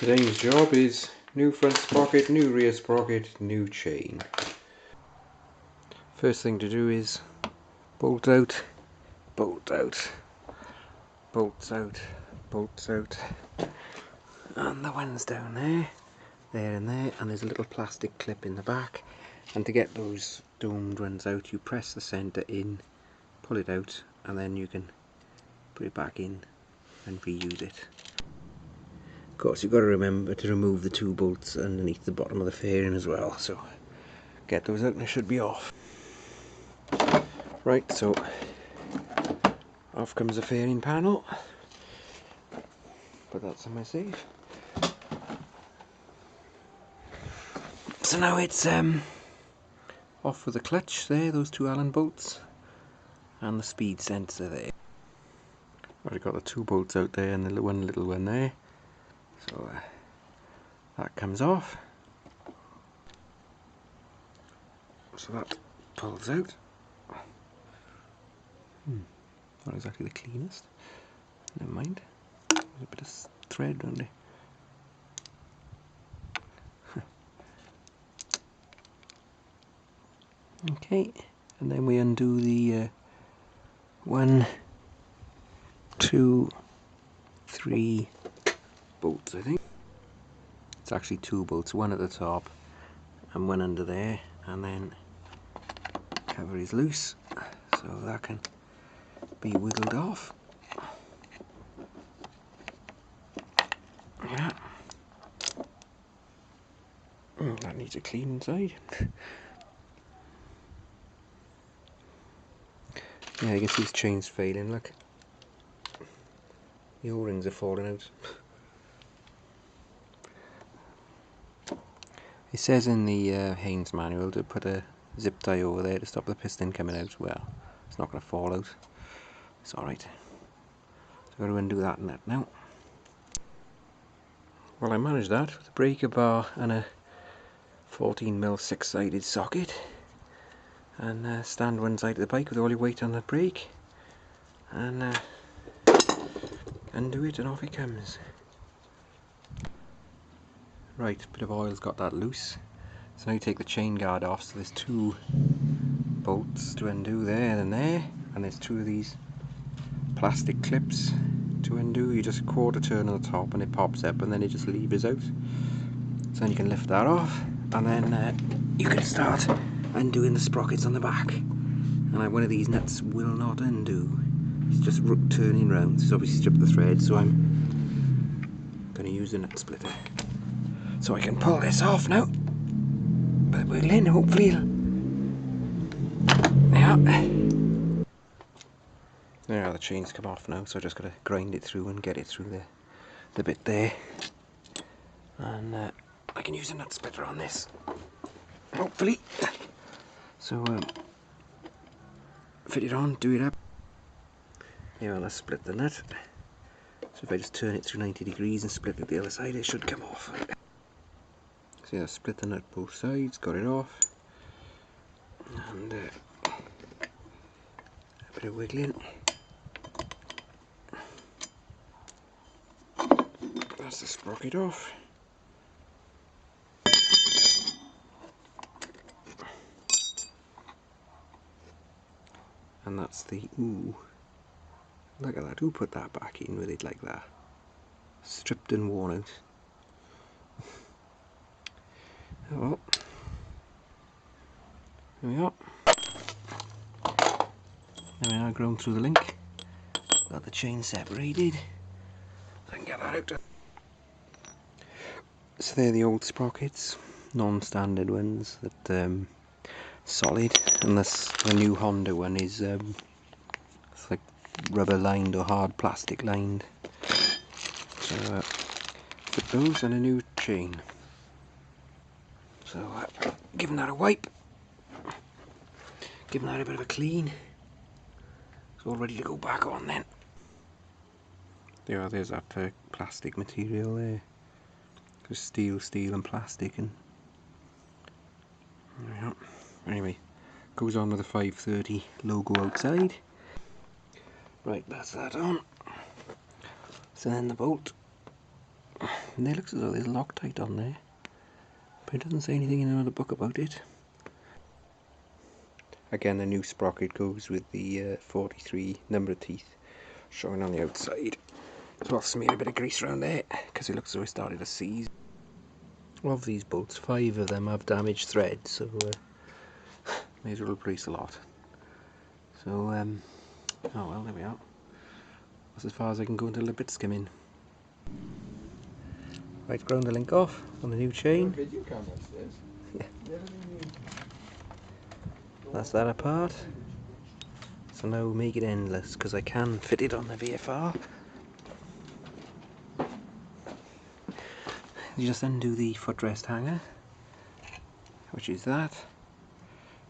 Today's job is new front sprocket, new rear sprocket, new chain. First thing to do is bolt out, bolt out, bolts out, bolts out, and the one's down there, there and there, and there's a little plastic clip in the back, and to get those domed ones out you press the centre in, pull it out, and then you can put it back in and reuse it. Of course, you've got to remember to remove the two bolts underneath the bottom of the fairing as well, so get those out and they should be off. Right, so off comes the fairing panel. Put that somewhere safe. So now it's off with the clutch there, those two Allen bolts, and the speed sensor there. I've got the two bolts out there and the one little one there. So that comes off. So that pulls out. Not exactly the cleanest. Never mind. There's a bit of thread on there. Okay, and then we undo the 1, 2, 3 bolts, I think. It's actually 2 bolts, one at the top and one under there, and then cover is loose, so that can be wiggled off. Yeah. That needs a clean inside. Yeah, you can see his chain's failing, look. The O-rings are falling out. It says in the Haynes manual to put a zip tie over there to stop the piston coming out. Well, it's not going to fall out. It's alright. So I've got to undo that nut now. Well, I managed that with a breaker bar and a 14mm 6-sided socket. And stand one side of the bike with all your weight on the brake. And undo it and off it comes. Right, a bit of oil's got that loose. So now you take the chain guard off, so there's 2 bolts to undo there and there, and there's 2 of these plastic clips to undo. You just quarter turn on the top and it pops up, and then it just levers out. So then you can lift that off, and then you can start undoing the sprockets on the back. And one of these nuts will not undo. It's just turning round. It's obviously stripped the thread, so I'm going to use a nut splitter. So I can pull this off now. But we'll in, hopefully. Yeah. There, the chain's come off now, so I just got to grind it through and get it through the bit there. And I can use a nut splitter on this, hopefully. So fit it on, do it up. Yeah, well, let's split the nut. So if I just turn it through 90 degrees and split it the other side, it should come off. So yeah, split the nut both sides, got it off, and a bit of wiggling. That's the sprocket off. And that's the, ooh, look at that, who put that back in with it like that? Stripped and worn out. Oh well. There we are. There we are, grown through the link. Got the chain separated. I can get that out. So they're the old sprockets, non-standard ones that solid, and the new Honda one is it's like rubber lined or hard plastic lined. So put those and a new chain. So giving that a wipe, giving that a bit of a clean. It's all ready to go back on then. There's that plastic material there. Just steel and plastic, and yeah. Anyway, goes on with the 530 logo outside. Right, that's that on. So then the bolt And it looks as though there's Loctite on there, but it doesn't say anything in another book about it. Again, the new sprocket goes with the 43 number of teeth showing on the outside. So I'll smear a bit of grease around there because it looks as though it started to seize. Of these bolts, 5 of them have damaged threads, so may as well replace a lot. So, oh well, there we are. That's as far as I can go until the bits come in. Right, ground the link off on the new chain. Okay, you come upstairs. Yeah. That's that apart. So now we'll make it endless because I can fit it on the VFR. You just undo the footrest hanger, which is that.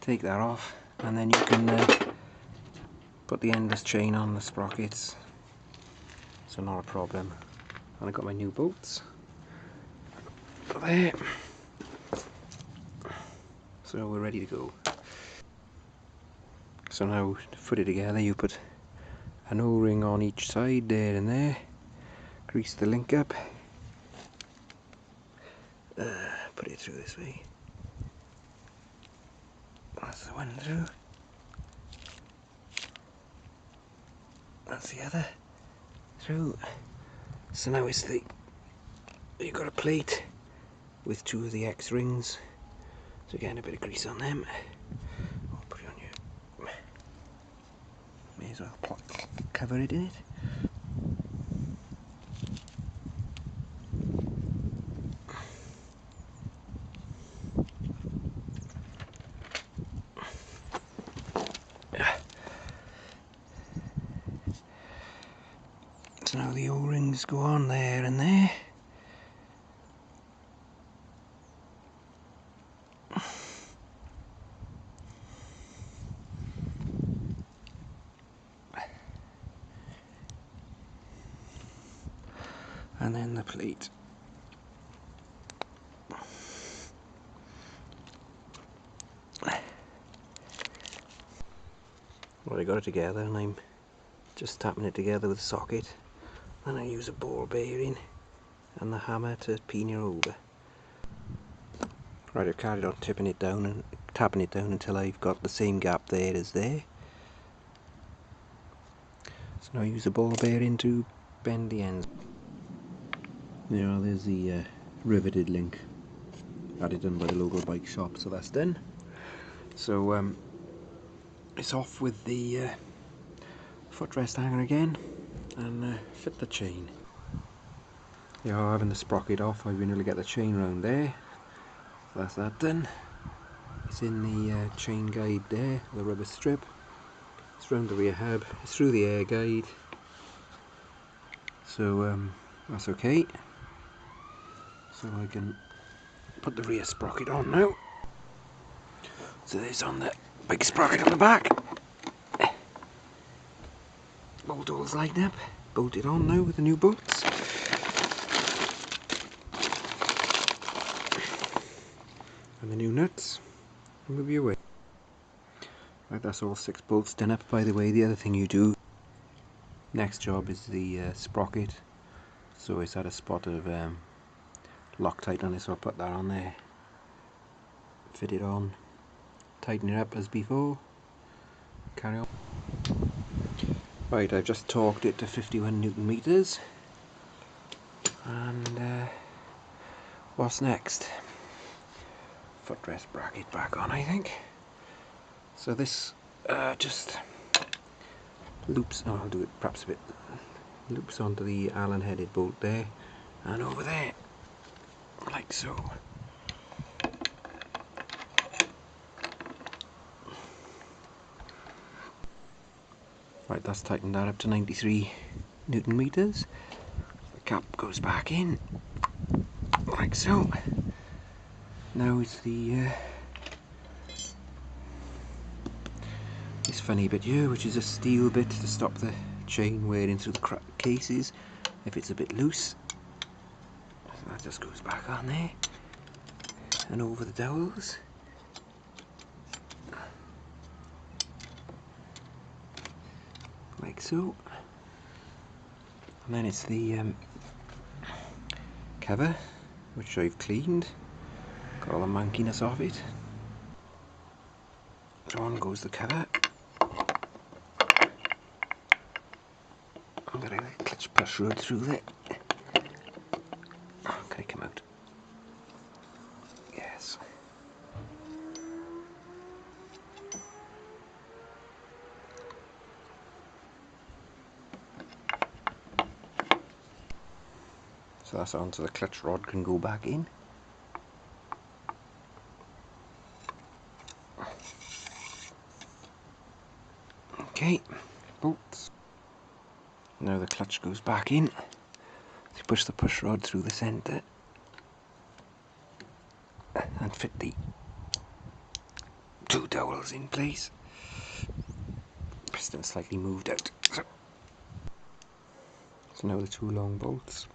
Take that off, and then you can put the endless chain on the sprockets. So not a problem. And I got my new bolts there. So we're ready to go. So now to put it together, you put an O-ring on each side, there and there. Grease the link up. Put it through this way. That's the one through. That's the other through. So now it's you've got a plate with 2 of the X rings. So again, a bit of grease on them. I'll put it on you. May as well cover it in it. So now the O-rings go on there and there. And then the plate. Well, I got it together and I'm just tapping it together with a socket. And I use a ball bearing and the hammer to pin it over. Right, I've carried on tipping it down and tapping it down until I've got the same gap there as there. So now I use a ball bearing to bend the ends. There, there's the riveted link. Had it done by the local bike shop, so that's done. So it's off with the footrest hanger again and fit the chain. Yeah, having the sprocket off, I've been able to get the chain round there. So that's that done. It's in the chain guide there, the rubber strip. It's round the rear hub, it's through the air guide. So that's okay. So I can put the rear sprocket on now. So there's on the big sprocket on the back. Bolt holes lined up, bolted on now with the new bolts. And the new nuts, and we'll be away. Right, that's all 6 bolts done up. By the way, the other thing you do, next job is the sprocket. So it's had a spot of Loctite on it, so I'll put that on there. Fit it on, tighten it up as before, carry on. Right, I've just torqued it to 51 Newton meters. And what's next? Footrest bracket back on, I think. So this just loops, oh, I'll do it perhaps a bit, loops onto the Allen headed bolt there and over there, like so. Right, that's tightened that up to 93 Newton meters. The cap goes back in, like so. Now it's the this funny bit here, which is a steel bit to stop the chain wearing through the cases if it's a bit loose. So that just goes back on there and over the dowels. Like so. And then it's the cover, which I've cleaned. Got all the mankiness off it. So on goes the cover. I'm going to clutch push rod through there. Oh, can it come out? Yes. So that's on, so the clutch rod can go back in. Okay, bolts. Now the clutch goes back in. So push the push rod through the centre and fit the two dowels in place. Piston slightly moved out. So now the two long bolts.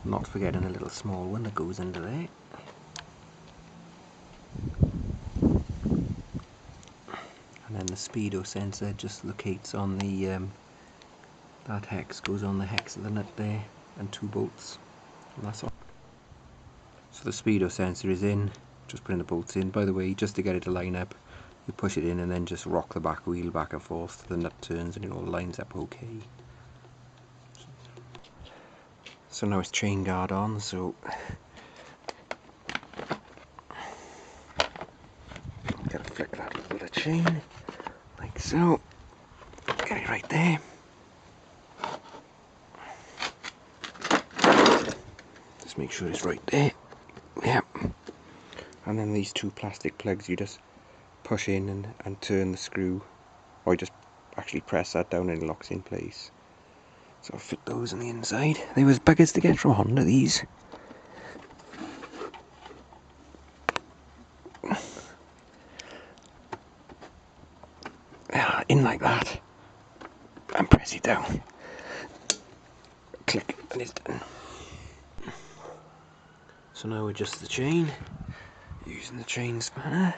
Not forgetting a little small one that goes under there. And then the speedo sensor just locates on the that hex, goes on the hex of the nut there, and two bolts, and that's all. So the speedo sensor is in, just putting the bolts in. By the way, just to get it to line up, you push it in and then just rock the back wheel back and forth till the nut turns and it all lines up okay. So now it's chain guard on, so gotta flick that with the chain, like so. Get it right there. Just make sure it's right there. Yep. And then these two plastic plugs, you just push in and turn the screw, or you just actually press that down and it locks in place. So I'll fit those on the inside. They was buggers to get from Honda, these. In like that. And press it down. Click and it's done. So now adjust the chain using the chain spanner.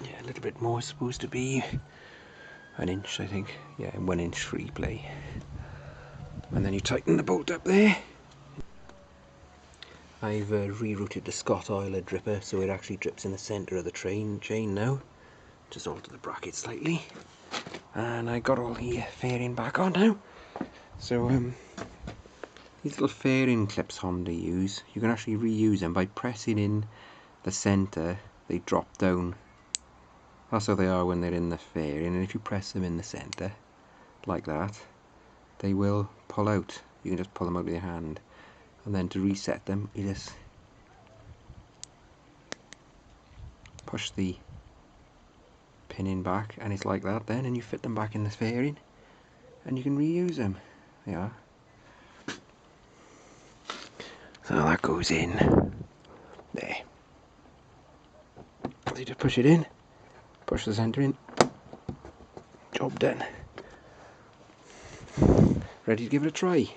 Yeah, a little bit more, supposed to be an inch, I think. Yeah, 1 inch free play. And then you tighten the bolt up there. I've rerouted the Scott oiler dripper so it actually drips in the centre of the chain now. Just alter the bracket slightly. And I got all the fairing back on now. So these little fairing clips Honda use, you can actually reuse them by pressing in the centre. They drop down. That's how they are when they're in the fairing, and if you press them in the centre like that, they will pull out. You can just pull them out with your hand, and then to reset them you just push the pin in back and it's like that then, and you fit them back in the fairing and you can reuse them. They are. So that goes in there. So you just push it in, push the centre in, job done. Ready to give it a try.